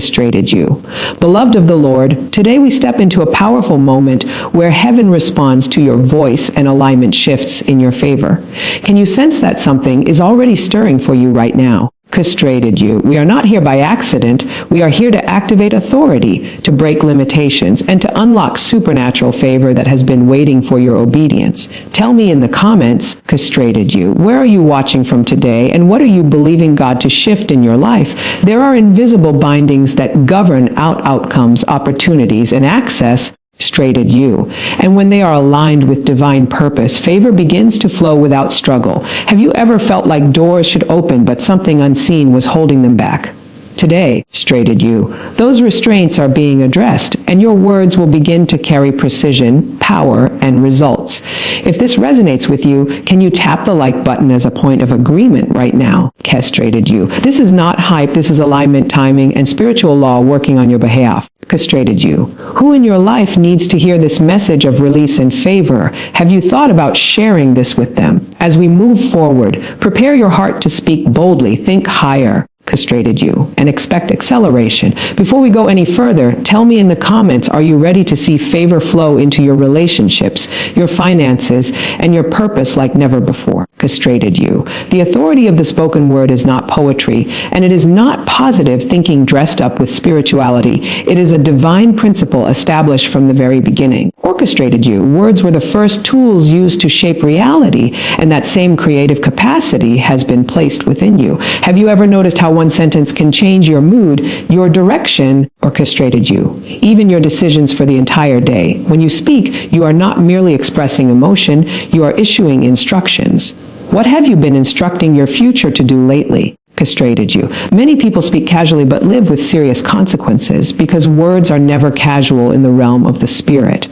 orchestrated you. Beloved of the Lord, today we step into a powerful moment where heaven responds to your voice and alignment shifts in your favor. Can you sense that something is already stirring for you right now? Orchestrated you. We are not here by accident. We are here to activate authority, to break limitations, and to unlock supernatural favor that has been waiting for your obedience. Tell me in the comments, orchestrated you. Where are you watching from today, and what are you believing God to shift in your life? There are invisible bindings that govern outcomes, opportunities, and access orchestrated you. And when they are aligned with divine purpose, favor begins to flow without struggle. Have you ever felt like doors should open, but something unseen was holding them back? Today, orchestrated you, those restraints are being addressed, and your words will begin to carry precision, power, and results. If this resonates with you, can you tap the like button as a point of agreement right now? Orchestrated you. This is not hype, this is alignment, timing, and spiritual law working on your behalf. Orchestrated you. Who in your life needs to hear this message of release and favor? Have you thought about sharing this with them? As we move forward, prepare your heart to speak boldly, think higher. Orchestrated you, and expect acceleration. Before we go any further, tell me in the comments, are you ready to see favor flow into your relationships, your finances, and your purpose like never before? Orchestrated you. The authority of the spoken word is not poetry, and it is not positive thinking dressed up with spirituality. It is a divine principle established from the very beginning. Orchestrated you. Words were the first tools used to shape reality, and that same creative capacity has been placed within you. Have you ever noticed how one sentence can change your mood, your direction? Orchestrated you. Even your decisions for the entire day. When you speak, you are not merely expressing emotion, you are issuing instructions. What have you been instructing your future to do lately? Orchestrated you. Many people speak casually but live with serious consequences because words are never casual in the realm of the spirit.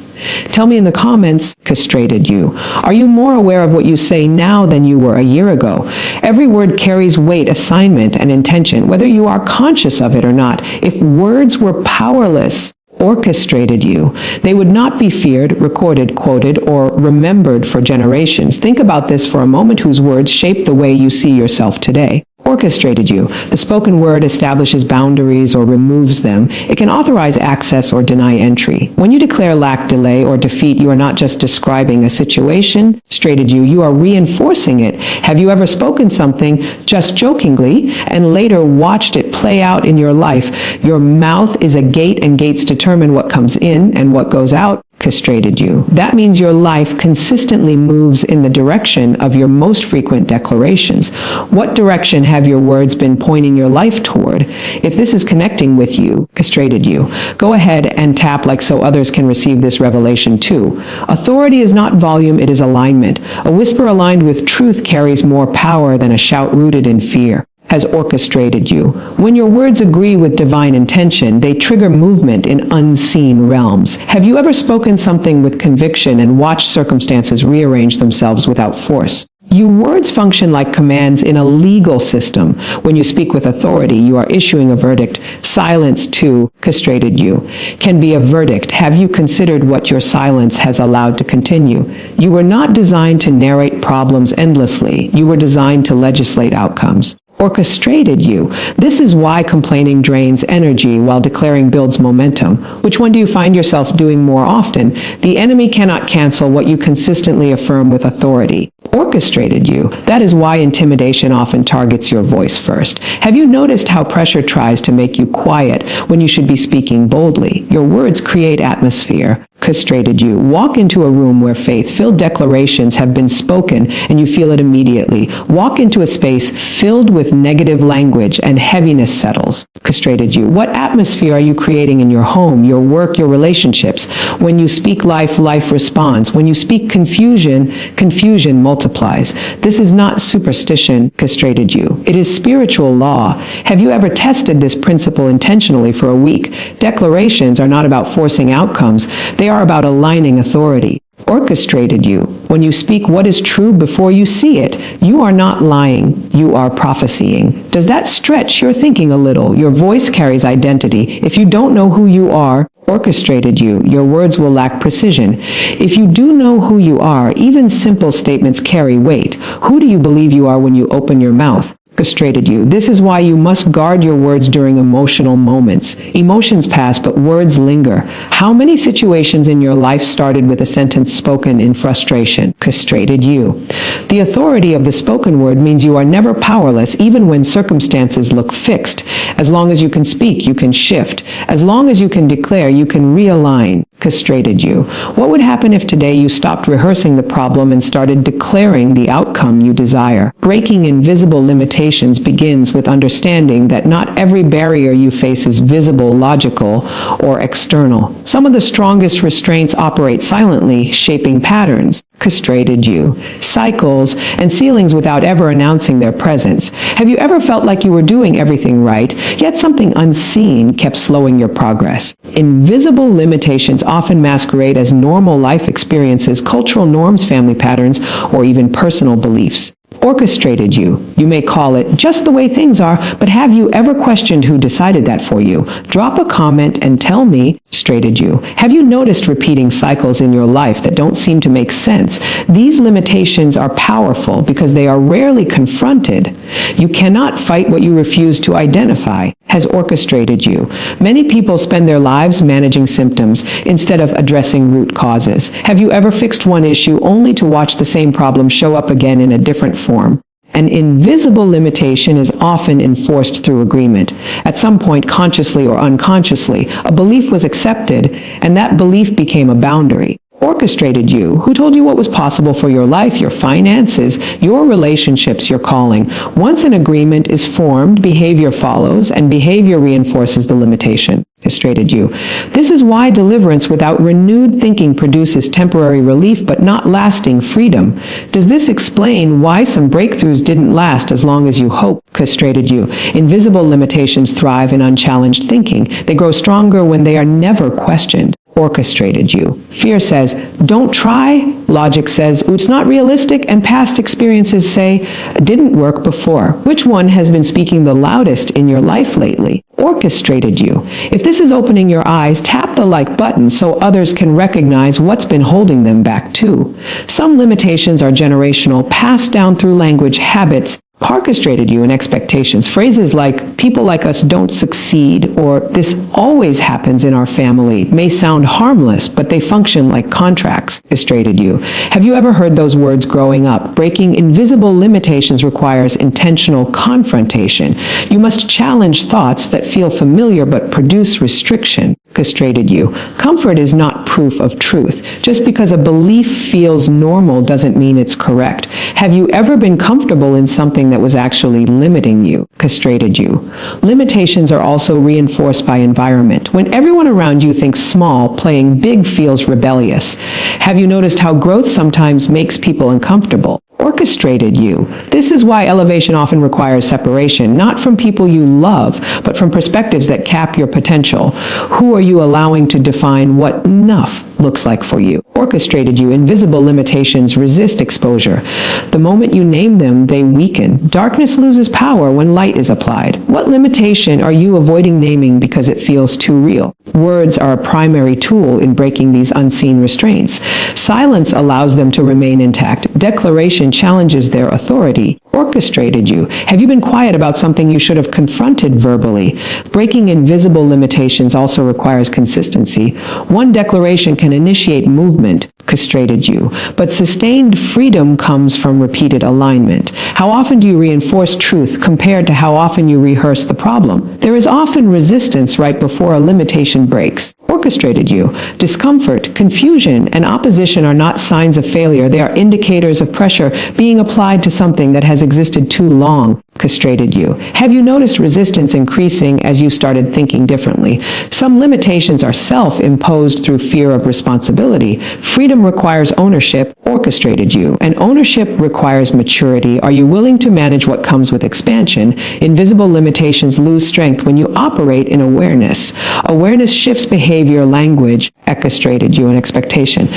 Tell me in the comments, orchestrated you. Are you more aware of what you say now than you were a year ago? Every word carries weight, assignment, and intention, whether you are conscious of it or not. If words were powerless, orchestrated you, they would not be feared, recorded, quoted, or remembered for generations. Think about this for a moment, whose words shape the way you see yourself today. Orchestrated you. The spoken word establishes boundaries or removes them. It can authorize access or deny entry. When you declare lack, delay, or defeat, you are not just describing a situation. Orchestrated you. You are reinforcing it. Have you ever spoken something just jokingly and later watched it play out in your life? Your mouth is a gate, and gates determine what comes in and what goes out. Orchestrated you. That means your life consistently moves in the direction of your most frequent declarations. What direction have your words been pointing your life toward? If this is connecting with you, orchestrated you, go ahead and tap like so others can receive this revelation too. Authority is not volume, it is alignment. A whisper aligned with truth carries more power than a shout rooted in fear. Has orchestrated you. When your words agree with divine intention, they trigger movement in unseen realms. Have you ever spoken something with conviction and watched circumstances rearrange themselves without force? Your words function like commands in a legal system. When you speak with authority, you are issuing a verdict. Silence, too, orchestrated you, can be a verdict. Have you considered what your silence has allowed to continue? You were not designed to narrate problems endlessly. You were designed to legislate outcomes. Orchestrated you. This is why complaining drains energy while declaring builds momentum. Which one do you find yourself doing more often? The enemy cannot cancel what you consistently affirm with authority. Orchestrated you. That is why intimidation often targets your voice first. Have you noticed how pressure tries to make you quiet when you should be speaking boldly? Your words create atmosphere. Orchestrated you. Walk into a room where faith-filled declarations have been spoken and you feel it immediately. Walk into a space filled with negative language and heaviness settles. Orchestrated you. What atmosphere are you creating in your home, your work, your relationships? When you speak life, life responds. When you speak confusion, confusion multiplies. This is not superstition, orchestrated you. It is spiritual law. Have you ever tested this principle intentionally for a week? Declarations are not about forcing outcomes. They are about aligning authority. Orchestrated you. When you speak what is true before you see it, you are not lying, you are prophesying. Does that stretch your thinking a little? Your voice carries identity. If you don't know who you are, orchestrated you, your words will lack precision. If you do know who you are, even simple statements carry weight. Who do you believe you are when you open your mouth? orchestrated you. This is why you must guard your words during emotional moments. Emotions pass, but words linger. How many situations in your life started with a sentence spoken in frustration? Orchestrated you. The authority of the spoken word means you are never powerless, even when circumstances look fixed. As long as you can speak, you can shift. As long as you can declare, you can realign. Orchestrated you. What would happen if today you stopped rehearsing the problem and started declaring the outcome you desire? Breaking invisible limitations begins with understanding that not every barrier you face is visible, logical, or external. Some of the strongest restraints operate silently, shaping patterns. Orchestrated you, cycles, and ceilings without ever announcing their presence. Have you ever felt like you were doing everything right, yet something unseen kept slowing your progress? Invisible limitations often masquerade as normal life experiences, cultural norms, family patterns, or even personal beliefs. Orchestrated you. You may call it just the way things are, but have you ever questioned who decided that for you? Drop a comment and tell me. Orchestrated you. Have you noticed repeating cycles in your life that don't seem to make sense? These limitations are powerful because they are rarely confronted. You cannot fight what you refuse to identify. Has orchestrated you. Many people spend their lives managing symptoms instead of addressing root causes. Have you ever fixed one issue only to watch the same problem show up again in a different form? An invisible limitation is often enforced through agreement. At some point, consciously or unconsciously, a belief was accepted, and that belief became a boundary. Orchestrated you. Who told you what was possible for your life, your finances, your relationships, your calling? Once an agreement is formed, behavior follows, and behavior reinforces the limitation. Orchestrated you. This is why deliverance without renewed thinking produces temporary relief but not lasting freedom. Does this explain why some breakthroughs didn't last as long as you hoped? Orchestrated you. Invisible limitations thrive in unchallenged thinking. They grow stronger when they are never questioned. Orchestrated you. Fear says, don't try. Logic says, it's not realistic. And past experiences say, didn't work before. Which one has been speaking the loudest in your life lately? Orchestrated you. If this is opening your eyes, tap the like button so others can recognize what's been holding them back too. Some limitations are generational, passed down through language, habits, orchestrated you in expectations. Phrases like, people like us don't succeed, or this always happens in our family, may sound harmless, but they function like contracts. Orchestrated you. Have you ever heard those words growing up? Breaking invisible limitations requires intentional confrontation. You must challenge thoughts that feel familiar but produce restriction. Orchestrated you. Comfort is not proof of truth. Just because a belief feels normal doesn't mean it's correct. Have you ever been comfortable in something that was actually limiting you? Orchestrated you. Limitations are also reinforced by environment. When everyone around you thinks small, playing big feels rebellious. Have you noticed how growth sometimes makes people uncomfortable? Orchestrated you. This is why elevation often requires separation, not from people you love, but from perspectives that cap your potential. Who are you allowing to define what enough looks like for you? Orchestrated you. Invisible limitations resist exposure. The moment you name them, they weaken. Darkness loses power when light is applied. What limitation are you avoiding naming because it feels too real? Words are a primary tool in breaking these unseen restraints. Silence allows them to remain intact. Declaration challenges their authority. Orchestrated you. Have you been quiet about something you should have confronted verbally? Breaking invisible limitations also requires consistency. One declaration can initiate movement. Orchestrated you. But sustained freedom comes from repeated alignment. How often do you reinforce truth compared to how often you rehearse the problem? There is often resistance right before a limitation breaks. Orchestrated you. Discomfort, confusion, and opposition are not signs of failure. They are indicators of pressure being applied to something that has existed too long. Orchestrated you. Have you noticed resistance increasing as you started thinking differently? Some limitations are self-imposed through fear of responsibility. Freedom requires ownership. Orchestrated you. And ownership requires maturity. Are you willing to manage what comes with expansion? Invisible limitations lose strength when you operate in awareness. Awareness shifts behavior, language. Orchestrated you, and expectation.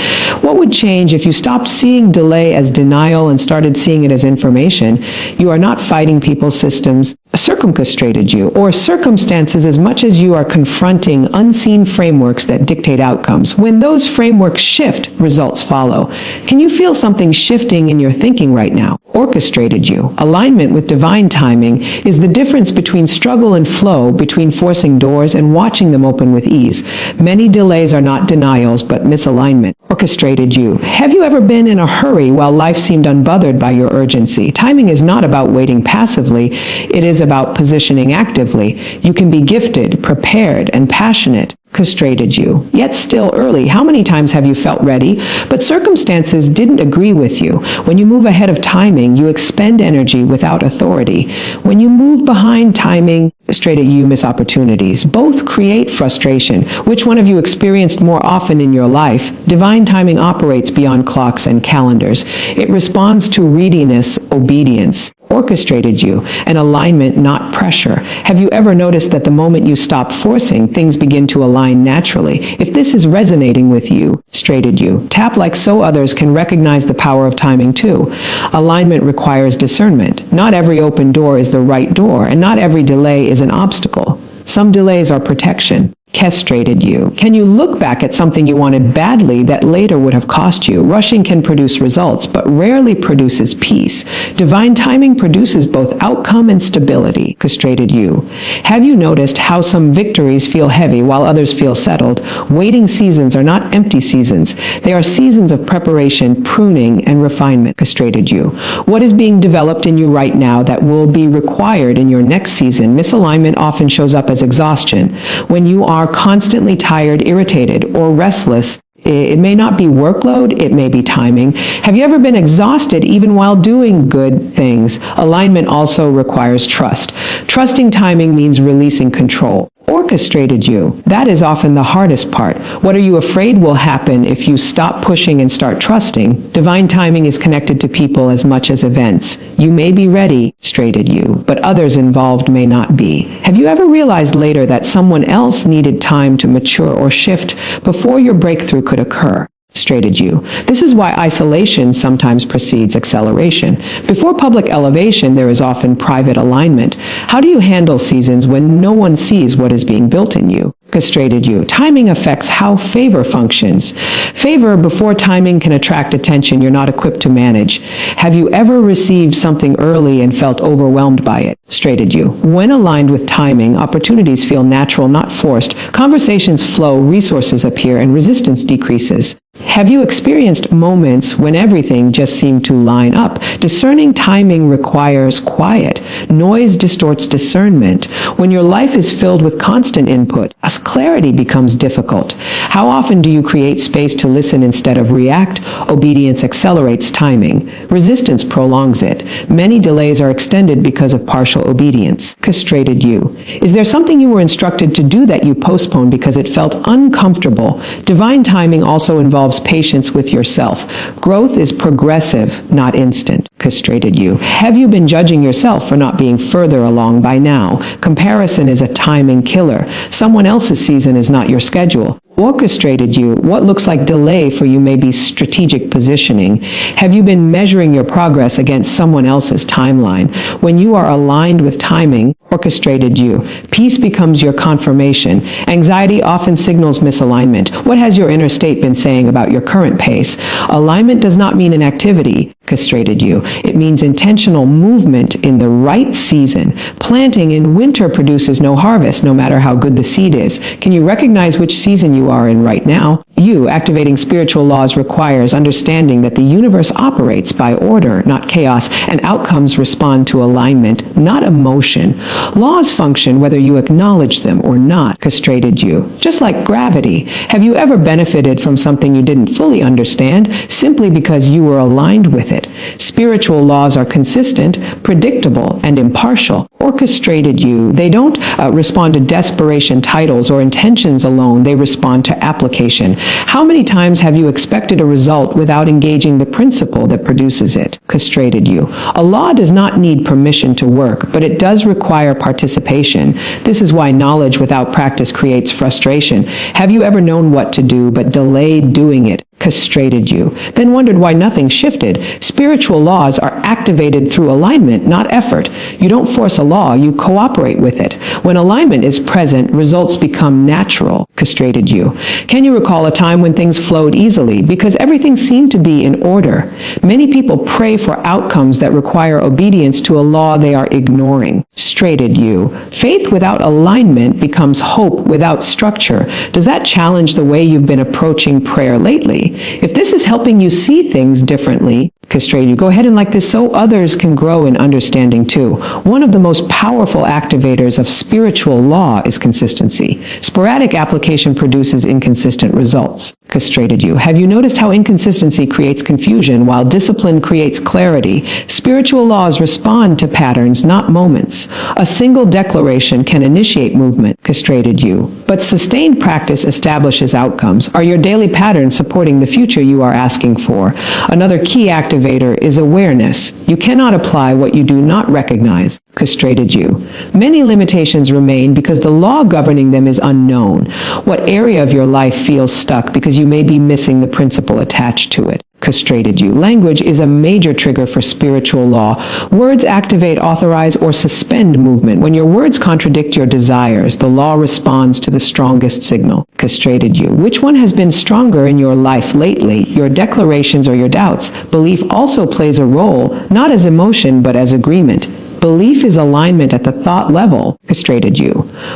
What would change if you stopped seeing delay as denial and started seeing it as information? You are not fighting people's systems. circumcastrated you, or circumstances as much as you are confronting unseen frameworks that dictate outcomes. When those frameworks shift, results follow. Can you feel something shifting in your thinking right now? Orchestrated you. Alignment with divine timing is the difference between struggle and flow, between forcing doors and watching them open with ease. Many delays are not denials, but misalignment. Orchestrated you. Have you ever been in a hurry while life seemed unbothered by your urgency? Timing is not about waiting passively. It is about positioning actively. You can be gifted, prepared, and passionate. Castrated you, yet still early. How many times have you felt ready, but circumstances didn't agree with you? When you move ahead of timing, you expend energy without authority. When you move behind timing, castrated you miss opportunities. Both create frustration. Which one of you experienced more often in your life? Divine timing operates beyond clocks and calendars. It responds to readiness, obedience. Orchestrated you, an alignment, not pressure. Have you ever noticed that the moment you stop forcing, things begin to align naturally? If this is resonating with you, straighted you. Tap like so others can recognize the power of timing too. Alignment requires discernment. Not every open door is the right door, and not every delay is an obstacle. Some delays are protection. Castrated you. Can you look back at something you wanted badly that later would have cost you? Rushing can produce results, but rarely produces peace. Divine timing produces both outcome and stability. Castrated you. Have you noticed how some victories feel heavy while others feel settled? Waiting seasons are not empty seasons. They are seasons of preparation, pruning, and refinement. Castrated you. What is being developed in you right now that will be required in your next season? Misalignment often shows up as exhaustion. When you are constantly tired, irritated, or restless, it may not be workload, it may be timing. Have you ever been exhausted even while doing good things? Alignment also requires trust. Trusting timing means releasing control. Orchestrated you. That is often the hardest part. What are you afraid will happen if you stop pushing and start trusting? Divine timing is connected to people as much as events. You may be ready, straighted you, but others involved may not be. Have you ever realized later that someone else needed time to mature or shift before your breakthrough could occur? Straighted you. This is why isolation sometimes precedes acceleration. Before public elevation, there is often private alignment. How do you handle seasons when no one sees what is being built in you? Castrated you. Timing affects how favor functions. Favor before timing can attract attention you're not equipped to manage. Have you ever received something early and felt overwhelmed by it? Straighted you. When aligned with timing, opportunities feel natural, not forced. Conversations flow, resources appear, and resistance decreases. Have you experienced moments when everything just seemed to line up? Discerning timing requires quiet. Noise distorts discernment. When your life is filled with constant input, clarity becomes difficult. How often do you create space to listen instead of react? Obedience accelerates timing. Resistance prolongs it. Many delays are extended because of partial obedience. Castrated you. Is there something you were instructed to do that you postponed because it felt uncomfortable? Divine timing also involves patience with yourself. Growth is progressive, not instant. Castrated you. Have you been judging yourself for not being further along by now? Comparison is a timing killer. Someone else's season is not your schedule. Orchestrated you. What looks like delay for you may be strategic positioning. Have you been measuring your progress against someone else's timeline? When you are aligned with timing, orchestrated you. Peace becomes your confirmation. Anxiety often signals misalignment. What has your inner state been saying about your current pace? Alignment does not mean inactivity. Castrated you. It means intentional movement in the right season. Planting in winter produces no harvest, no matter how good the seed is. Can you recognize which season you are in right now? You, activating spiritual laws requires understanding that the universe operates by order, not chaos, and outcomes respond to alignment, not emotion. Laws function whether you acknowledge them or not. Castrated you. Just like gravity. Have you ever benefited from something you didn't fully understand simply because you were aligned with it? Spiritual laws are consistent, predictable, and impartial. Orchestrated you. They don't respond to desperation, titles, or intentions alone. They respond to application. How many times have you expected a result without engaging the principle that produces it? Castrated you. A law does not need permission to work, but it does require participation. This is why knowledge without practice creates frustration. Have you ever known what to do but delayed doing it? castrated you, then wondered why nothing shifted. Spiritual laws are activated through alignment, not effort. You don't force a law, you cooperate with it. When alignment is present, results become natural. Castrated you. Can you recall a time when things flowed easily because everything seemed to be in order? Many people pray for outcomes that require obedience to a law they are ignoring. Straighted you. Faith without alignment becomes hope without structure. Does that challenge the way you've been approaching prayer lately? If this is helping you see things differently, castrate you, go ahead and like this so others can grow in understanding too. One of the most powerful activators of spiritual law is consistency. Sporadic application produces inconsistent results. Castrated you. Have you noticed how inconsistency creates confusion while discipline creates clarity? Spiritual laws respond to patterns, not moments. A single declaration can initiate movement. Castrated you. But sustained practice establishes outcomes. Are your daily patterns supporting the future you are asking for? Another key activator is awareness. You cannot apply what you do not recognize. Castrated you. Many limitations remain because the law governing them is unknown. What area of your life feels stuck because you may be missing the principle attached to it? Castrated you. Language is a major trigger for spiritual law. Words activate, authorize, or suspend movement. When your words contradict your desires, the law responds to the strongest signal. Castrated you. Which one has been stronger in your life lately, your declarations or your doubts? Belief also plays a role, not as emotion, but as agreement. Belief is alignment at the thought level. Castrated you.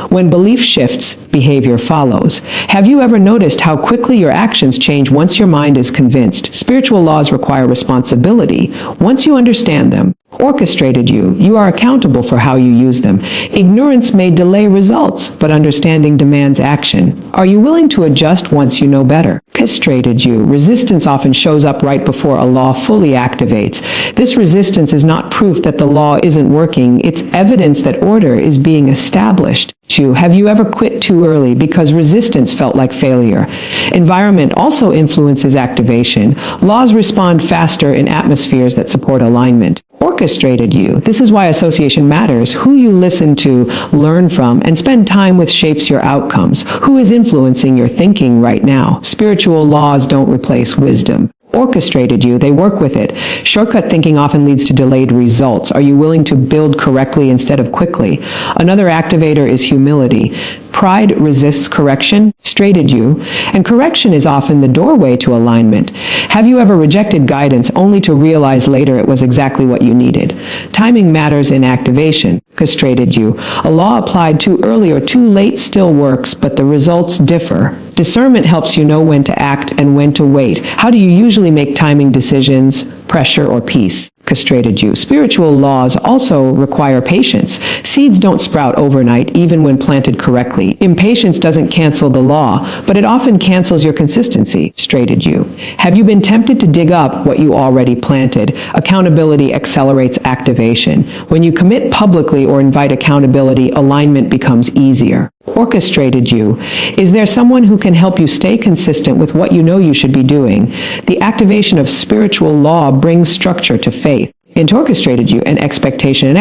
When belief shifts, behavior follows. Have you ever noticed how quickly your actions change once your mind is convinced? Spiritual laws require responsibility. Once you understand them, orchestrated you, you are accountable for how you use them. Ignorance may delay results, but understanding demands action. Are you willing to adjust once you know better? Castrated you. Resistance often shows up right before a law fully activates. This resistance is not proof that the law isn't working. It's evidence that order is being established. Have you ever quit too early because resistance felt like failure? Environment also influences activation. Laws respond faster in atmospheres that support alignment. Orchestrated you. This is why association matters. Who you listen to, learn from, and spend time with shapes your outcomes. Who is influencing your thinking right now? Spiritual laws don't replace wisdom. Orchestrated you, they work with it. Shortcut thinking often leads to delayed results. Are you willing to build correctly instead of quickly? Another activator is humility. Pride resists correction, straighted you, and correction is often the doorway to alignment. Have you ever rejected guidance only to realize later it was exactly what you needed? Timing matters in activation. Castrated you. A law applied too early or too late still works, but the results differ. Discernment helps you know when to act and when to wait. How do you usually make timing decisions, pressure, or peace? Castrated you. Spiritual laws also require patience. Seeds don't sprout overnight, even when planted correctly. Impatience doesn't cancel the law, but it often cancels your consistency. Straighted you. Have you been tempted to dig up what you already planted? Accountability accelerates activation. When you commit publicly or invite accountability, alignment becomes easier. Orchestrated you. Is there someone who can help you stay consistent with what you know you should be doing? The activation of spiritual law brings structure to faith. Into orchestrated you, and expectation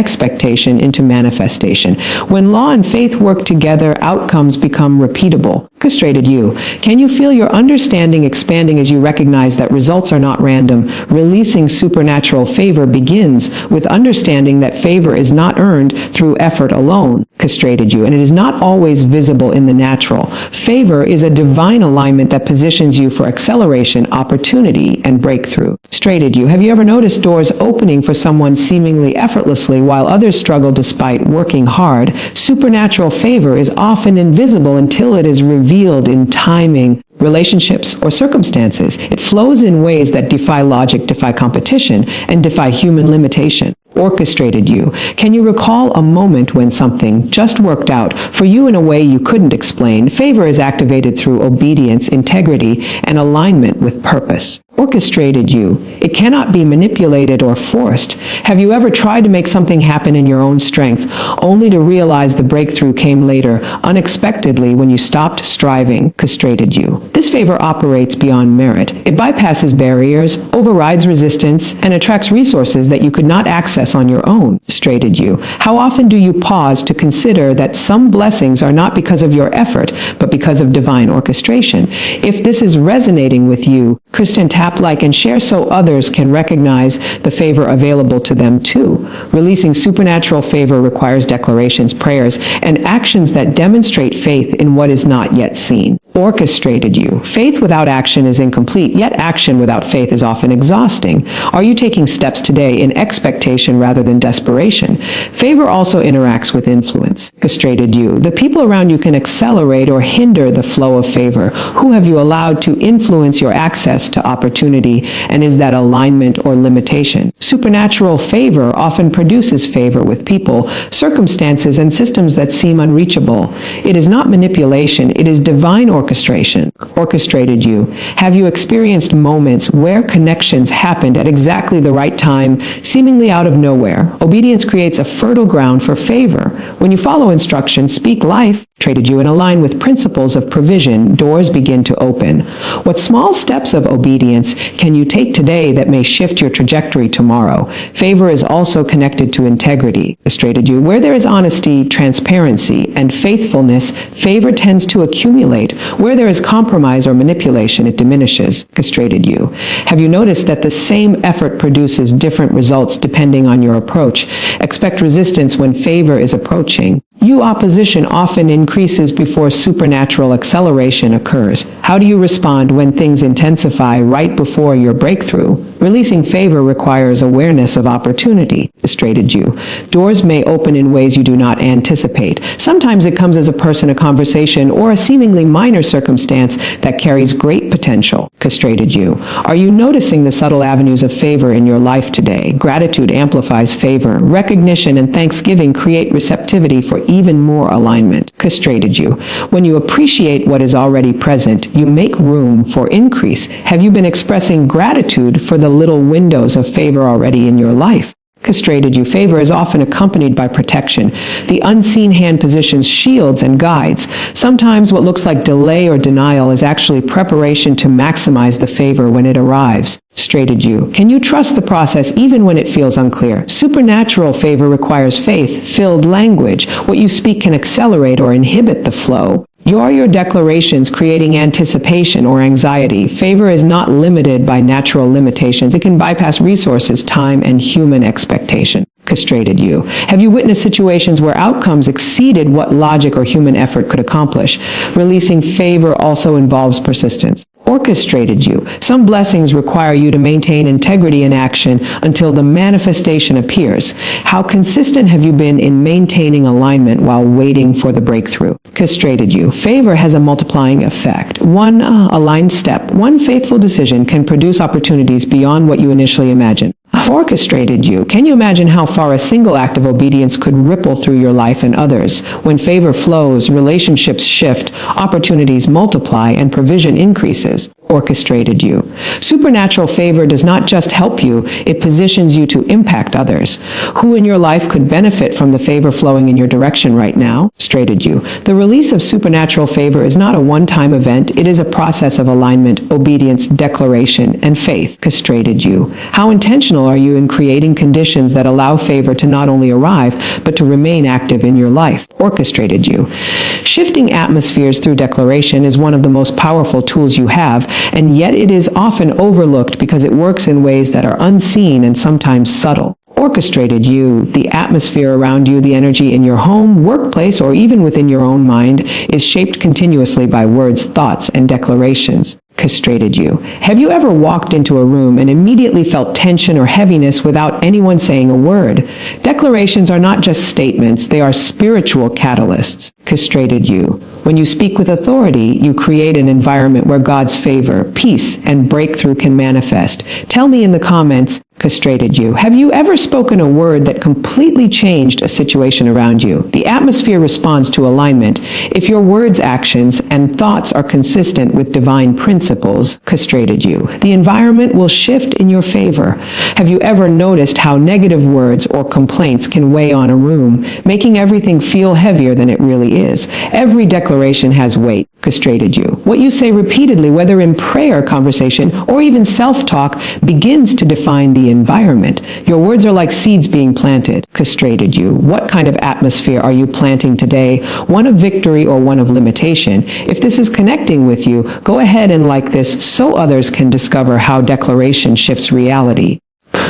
into manifestation. When law and faith work together, outcomes become repeatable. Castrated you. Can you feel your understanding expanding as you recognize that results are not random? Releasing supernatural favor begins with understanding that favor is not earned through effort alone. Castrated you. And it is not always visible in the natural. Favor is a divine alignment that positions you for acceleration, opportunity, and breakthrough. Straighted you. Have you ever noticed doors opening for someone seemingly effortlessly while others struggle despite working hard? Supernatural favor is often invisible until it is revealed in timing, relationships, or circumstances. It flows in ways that defy logic, defy competition, and defy human limitation. Orchestrated you. Can you recall a moment when something just worked out for you in a way you couldn't explain? Favor is activated through obedience, integrity, and alignment with purpose. orchestrated you. It cannot be manipulated or forced. Have you ever tried to make something happen in your own strength, only to realize the breakthrough came later, unexpectedly, when you stopped striving? Orchestrated you. This favor operates beyond merit. It bypasses barriers, overrides resistance, and attracts resources that you could not access on your own. Orchestrated you. How often do you pause to consider that some blessings are not because of your effort, but because of divine orchestration? If this is resonating with you, Kristen, tap like and share so others can recognize the favor available to them too. Releasing supernatural favor requires declarations, prayers, and actions that demonstrate faith in what is not yet seen. Orchestrated you. Faith without action is incomplete, yet action without faith is often exhausting. Are you taking steps today in expectation rather than desperation? Favor also interacts with influence. Orchestrated you. The people around you can accelerate or hinder the flow of favor. Who have you allowed to influence your access to opportunity, and is that alignment or limitation? Supernatural favor often produces favor with people, circumstances, and systems that seem unreachable. It is not manipulation, it is divine orchestration. Orchestrated you. Have you experienced moments where connections happened at exactly the right time, seemingly out of nowhere? Obedience creates a fertile ground for favor. When you follow instructions, speak life, traded you, and align with principles of provision, doors begin to open. What small steps of obedience can you take today that may shift your trajectory tomorrow? Favor is also connected to integrity. Orchestrated you. Where there is honesty, transparency, and faithfulness, favor tends to accumulate. Where there is compromise or manipulation, it diminishes. Orchestrated you. Have you noticed that the same effort produces different results depending on your approach? Expect resistance when favor is approaching. Opposition often increases before supernatural acceleration occurs. How do you respond when things intensify right before your breakthrough? Releasing favor requires awareness of opportunity. Orchestrated you. Doors may open in ways you do not anticipate. Sometimes it comes as a person, a conversation, or a seemingly minor circumstance that carries great potential. Orchestrated you. Are you noticing the subtle avenues of favor in your life today? Gratitude amplifies favor. Recognition and thanksgiving create receptivity for even more alignment. Orchestrated you. When you appreciate what is already present, you make room for increase. Have you been expressing gratitude for the little windows of favor already in your life? Orchestrated you. Favor is often accompanied by protection. The unseen hand positions shields and guides. Sometimes what looks like delay or denial is actually preparation to maximize the favor when it arrives. Orchestrated you. Can you trust the process even when it feels unclear? Supernatural favor requires faith-filled language. What you speak can accelerate or inhibit the flow. Are your declarations creating anticipation or anxiety? Favor is not limited by natural limitations. It can bypass resources, time, and human expectation. Orchestrated you. Have you witnessed situations where outcomes exceeded what logic or human effort could accomplish? Releasing favor also involves persistence. Orchestrated you. Some blessings require you to maintain integrity in action until the manifestation appears. How consistent have you been in maintaining alignment while waiting for the breakthrough? Orchestrated you. Favor has a multiplying effect. One aligned step, one faithful decision can produce opportunities beyond what you initially imagined. Orchestrated you. Can you imagine how far a single act of obedience could ripple through your life and others? When favor flows, relationships shift, opportunities multiply, and provision increases. Orchestrated you. Supernatural favor does not just help you, it positions you to impact others. Who in your life could benefit from the favor flowing in your direction right now? Orchestrated you. The release of supernatural favor is not a one-time event, it is a process of alignment, obedience, declaration, and faith. Orchestrated you. How intentional are you in creating conditions that allow favor to not only arrive, but to remain active in your life? Orchestrated you. Shifting atmospheres through declaration is one of the most powerful tools you have, and yet it is often overlooked because it works in ways that are unseen and sometimes subtle. Orchestrated you. The atmosphere around you, the energy in your home, workplace, or even within your own mind is shaped continuously by words, thoughts, and declarations. Orchestrated you. Have you ever walked into a room and immediately felt tension or heaviness without anyone saying a word? Declarations are not just statements, they are spiritual catalysts. Orchestrated you. When you speak with authority, you create an environment where God's favor, peace, and breakthrough can manifest. Tell me in the comments, castrated you. Have you ever spoken a word that completely changed a situation around you? The atmosphere responds to alignment. If your words, actions, and thoughts are consistent with divine principles, castrated you, the environment will shift in your favor. Have you ever noticed how negative words or complaints can weigh on a room, making everything feel heavier than it really is? Every declaration has weight, castrated you. What you say repeatedly, whether in prayer, conversation, or even self-talk, begins to define the environment. Your words are like seeds being planted, castrated you. What kind of atmosphere are you planting today? One of victory or one of limitation? If this is connecting with you, go ahead and like this so others can discover how declaration shifts reality.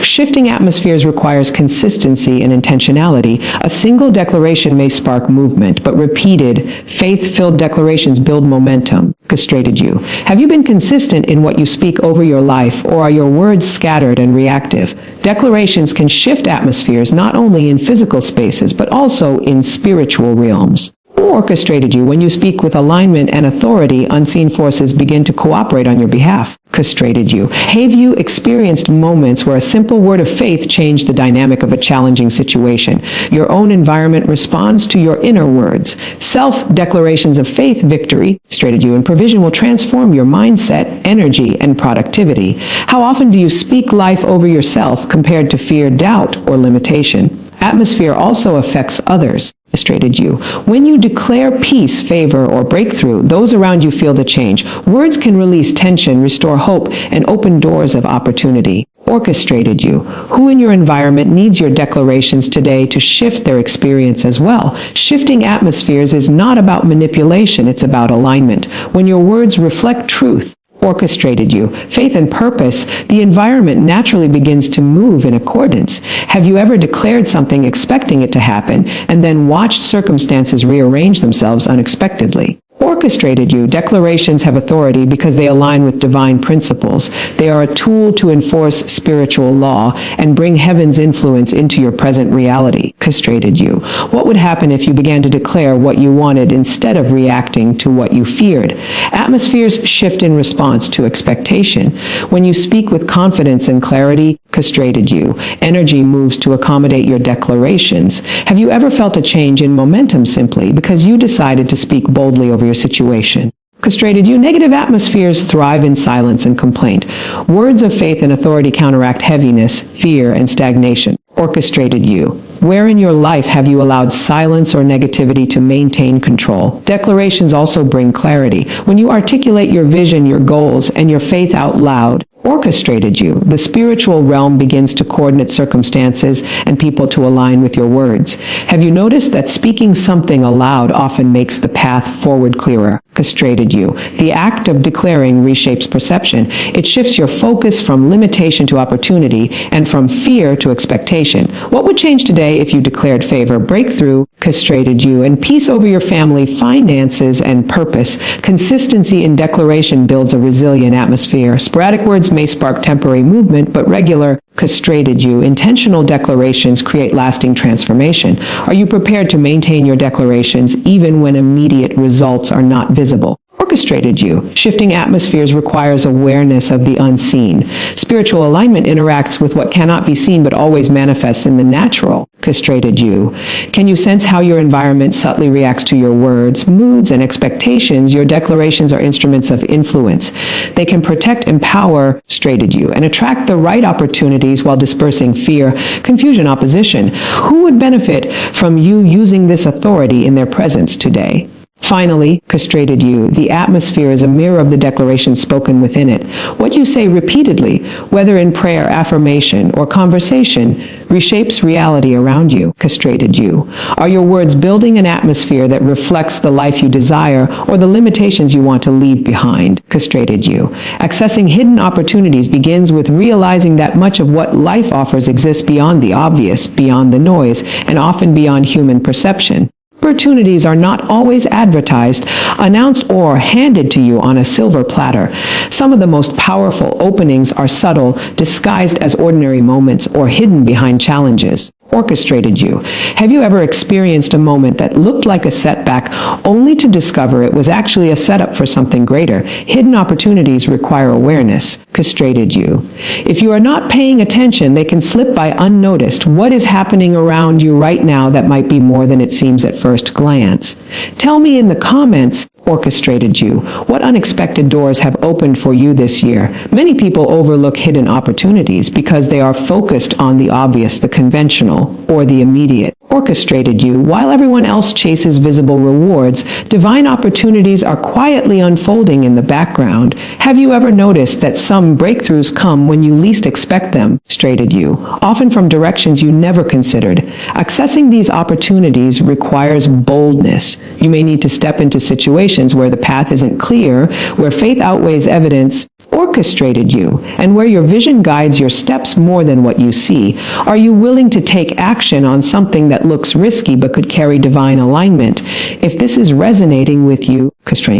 Shifting atmospheres requires consistency and intentionality. A single declaration may spark movement, but repeated, faith-filled declarations build momentum, castrated you. Have you been consistent in what you speak over your life, or are your words scattered and reactive? Declarations can shift atmospheres not only in physical spaces, but also in spiritual realms. Orchestrated you. When you speak with alignment and authority, unseen forces begin to cooperate on your behalf, castrated you. Have you experienced moments where a simple word of faith changed the dynamic of a challenging situation? Your own environment responds to your inner words. Self-declarations of faith, victory, castrated you, and provision will transform your mindset, energy, and productivity. How often do you speak life over yourself compared to fear, doubt, or limitation? Atmosphere also affects others, castrated you. When you declare peace, favor, or breakthrough, those around you feel the change. Words can release tension, restore hope, and open doors of opportunity. Orchestrated you. Who in your environment needs your declarations today to shift their experience as well? Shifting atmospheres is not about manipulation, it's about alignment. When your words reflect truth, orchestrated you, faith and purpose, the environment naturally begins to move in accordance. Have you ever declared something expecting it to happen and then watched circumstances rearrange themselves unexpectedly? Orchestrated you. Declarations have authority because they align with divine principles. They are a tool to enforce spiritual law and bring heaven's influence into your present reality. Castrated you. What would happen if you began to declare what you wanted instead of reacting to what you feared? Atmospheres shift in response to expectation. When you speak with confidence and clarity, castrated you, energy moves to accommodate your declarations. Have you ever felt a change in momentum simply because you decided to speak boldly over your situation? Castrated you. Negative atmospheres thrive in silence and complaint. Words of faith and authority counteract heaviness, fear, and stagnation. Orchestrated you. Where in your life have you allowed silence or negativity to maintain control? Declarations also bring clarity. When you articulate your vision, your goals, and your faith out loud, orchestrated you. The spiritual realm begins to coordinate circumstances and people to align with your words. Have you noticed that speaking something aloud often makes the path forward clearer? Castrated you. The act of declaring reshapes perception. It shifts your focus from limitation to opportunity and from fear to expectation. What would change today if you declared favor, breakthrough, castrated you, and peace over your family, finances, and purpose? Consistency in declaration builds a resilient atmosphere. Sporadic words may spark temporary movement, but regular, castrated you, intentional declarations create lasting transformation. Are you prepared to maintain your declarations even when immediate results are not visible? Orchestrated you. Shifting atmospheres requires awareness of the unseen. Spiritual alignment interacts with what cannot be seen but always manifests in the natural. Castrated you. Can you sense how your environment subtly reacts to your words, moods, and expectations? Your declarations are instruments of influence. They can protect, empower, castrated you, and attract the right opportunities while dispersing fear, confusion, opposition. Who would benefit from you using this authority in their presence today? Finally, castrated you. The atmosphere is a mirror of the declaration spoken within it. What you say repeatedly, whether in prayer, affirmation, or conversation, reshapes reality around you. Castrated you. Are your words building an atmosphere that reflects the life you desire or the limitations you want to leave behind? Castrated you. Accessing hidden opportunities begins with realizing that much of what life offers exists beyond the obvious, beyond the noise, and often beyond human perception. Opportunities are not always advertised, announced, or handed to you on a silver platter. Some of the most powerful openings are subtle, disguised as ordinary moments, or hidden behind challenges. orchestrated you. Have you ever experienced a moment that looked like a setback only to discover it was actually a setup for something greater? Hidden opportunities require awareness. Orchestrated you. If you are not paying attention, they can slip by unnoticed. What is happening around you right now that might be more than it seems at first glance? Tell me in the comments, orchestrated you. What unexpected doors have opened for you this year? Many people overlook hidden opportunities because they are focused on the obvious, the conventional, or the immediate. Orchestrated you. While everyone else chases visible rewards, divine opportunities are quietly unfolding in the background. Have you ever noticed that some breakthroughs come when you least expect them? Orchestrated you. Often from directions you never considered. Accessing these opportunities requires boldness. You may need to step into situations where the path isn't clear, where faith outweighs evidence. Orchestrated you, and where your vision guides your steps more than what you see. Are you willing to take action on something that looks risky but could carry divine alignment? If this is resonating with you,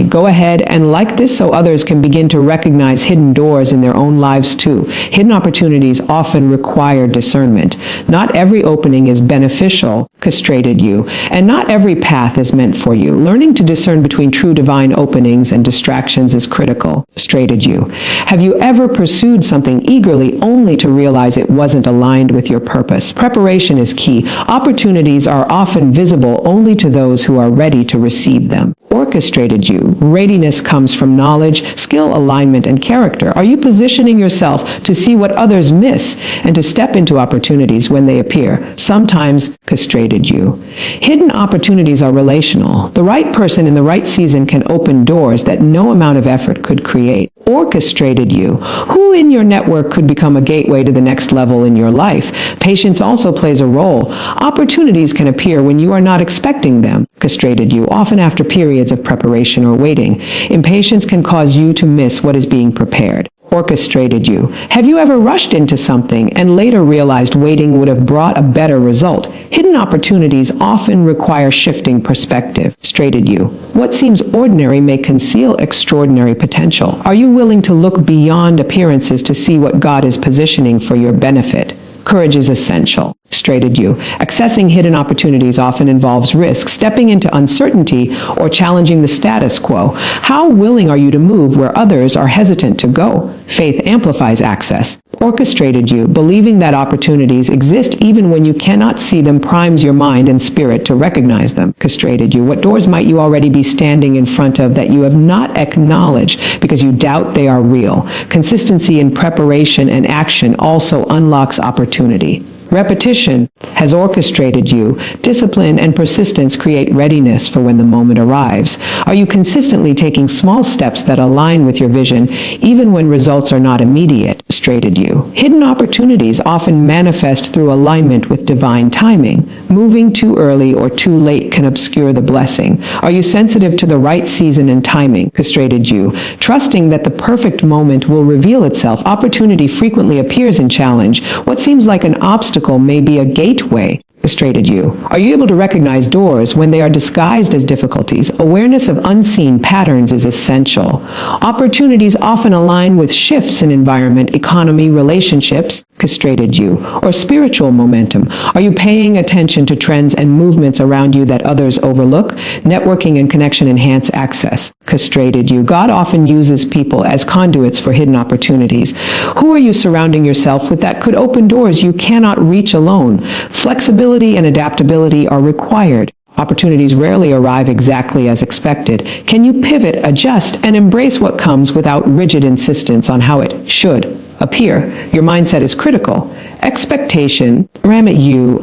go ahead and like this so others can begin to recognize hidden doors in their own lives too. Hidden opportunities often require discernment. Not every opening is beneficial, orchestrated you, and not every path is meant for you. Learning to discern between true divine openings and distractions is critical. Orchestrated you. Have you ever pursued something eagerly only to realize it wasn't aligned with your purpose? Preparation is key. Opportunities are often visible only to those who are ready to receive them. Orchestrated you. Readiness comes from knowledge, skill, alignment, and character. Are you positioning yourself to see what others miss and to step into opportunities when they appear? Sometimes orchestrated you. Hidden opportunities are relational. The right person in the right season can open doors that no amount of effort could create. Orchestrated you. Who in your network could become a gateway to the next level in your life? Patience also plays a role. Opportunities can appear when you are not expecting them. Orchestrated you, often after periods of preparation or waiting. Impatience can cause you to miss what is being prepared. Orchestrated you. Have you ever rushed into something and later realized waiting would have brought a better result? Hidden opportunities often require shifting perspective. Orchestrated you. What seems ordinary may conceal extraordinary potential. Are you willing to look beyond appearances to see what God is positioning for your benefit? Courage is essential. Orchestrated you. Accessing hidden opportunities often involves risk, stepping into uncertainty, or challenging the status quo. How willing are you to move where others are hesitant to go? Faith amplifies access. Orchestrated you. Believing that opportunities exist even when you cannot see them primes your mind and spirit to recognize them. Orchestrated you. What doors might you already be standing in front of that you have not acknowledged because you doubt they are real? Consistency in preparation and action also unlocks opportunity. Repetition has orchestrated you. Discipline and persistence create readiness for when the moment arrives. Are you consistently taking small steps that align with your vision, even when results are not immediate? Orchestrated you. Hidden opportunities often manifest through alignment with divine timing. Moving too early or too late can obscure the blessing. Are you sensitive to the right season and timing? Orchestrated you. Trusting that the perfect moment will reveal itself. Opportunity frequently appears in challenge. What seems like an obstacle may be a gateway. Orchestrated you. Are you able to recognize doors when they are disguised as difficulties? Awareness of unseen patterns is essential. Opportunities often align with shifts in environment, economy, relationships, orchestrated you, or spiritual momentum. Are you paying attention to trends and movements around you that others overlook? Networking and connection enhance access. Orchestrated you. God often uses people as conduits for hidden opportunities. Who are you surrounding yourself with that could open doors you cannot reach alone? Flexibility and adaptability are required. Opportunities rarely arrive exactly as expected. Can you pivot, adjust, and embrace what comes without rigid insistence on how it should appear? Your mindset is critical. Expectation,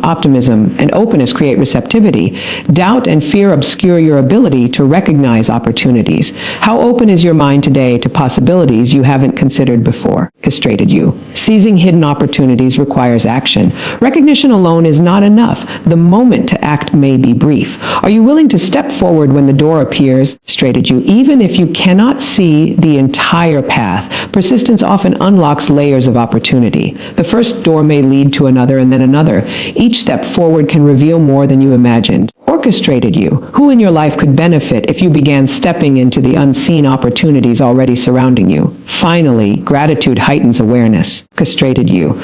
optimism, and openness create receptivity. Doubt and fear obscure your ability to recognize opportunities. How open is your mind today to possibilities you haven't considered before? Orchestrated you. Seizing hidden opportunities requires action. Recognition alone is not enough. The moment to act may be brief. Are you willing to step forward when the door appears? Orchestrated you. Even if you cannot see the entire path, persistence often unlocks layers of opportunity. The first door may lead to another and then another. Each step forward can reveal more than you imagined. Orchestrated you. Who in your life could benefit if you began stepping into the unseen opportunities already surrounding you? Finally, gratitude heightens awareness. Orchestrated you.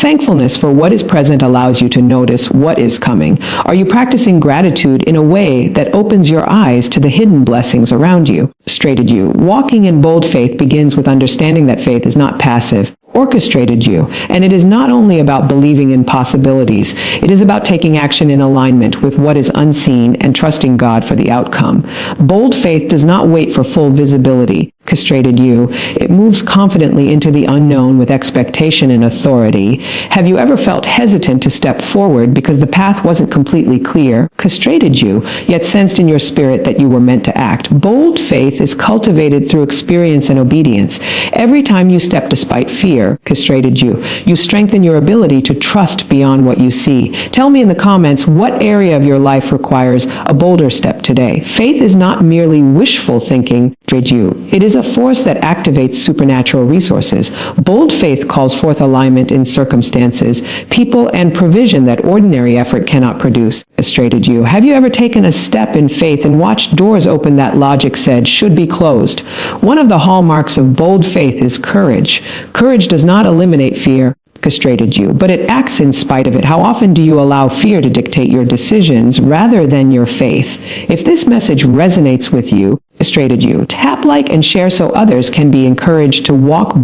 Thankfulness for what is present allows you to notice what is coming. Are you practicing gratitude in a way that opens your eyes to the hidden blessings around you? Orchestrated you. Walking in bold faith begins with understanding that faith is not passive. Orchestrated you. And it is not only about believing in possibilities, it is about taking action in alignment with what is unseen and trusting God for the outcome. Bold faith does not wait for full visibility. Orchestrated you. It moves confidently into the unknown with expectation and authority. Have you ever felt hesitant to step forward because the path wasn't completely clear? Orchestrated you, yet sensed in your spirit that you were meant to act. Bold faith is cultivated through experience and obedience. Every time you step despite fear, orchestrated you. You strengthen your ability to trust beyond what you see. Tell me in the comments what area of your life requires a bolder step today. Faith is not merely wishful thinking, you. It is a force that activates supernatural resources. Bold faith calls forth alignment in circumstances, people, and provision that ordinary effort cannot produce. Orchestrated you. Have you ever taken a step in faith and watched doors open that logic said should be closed? One of the hallmarks of bold faith is courage. Courage does not eliminate fear, orchestrated you, but it acts in spite of it. How often do you allow fear to dictate your decisions rather than your faith? If this message resonates with you, orchestrated you, tap like and share so others can be encouraged to walk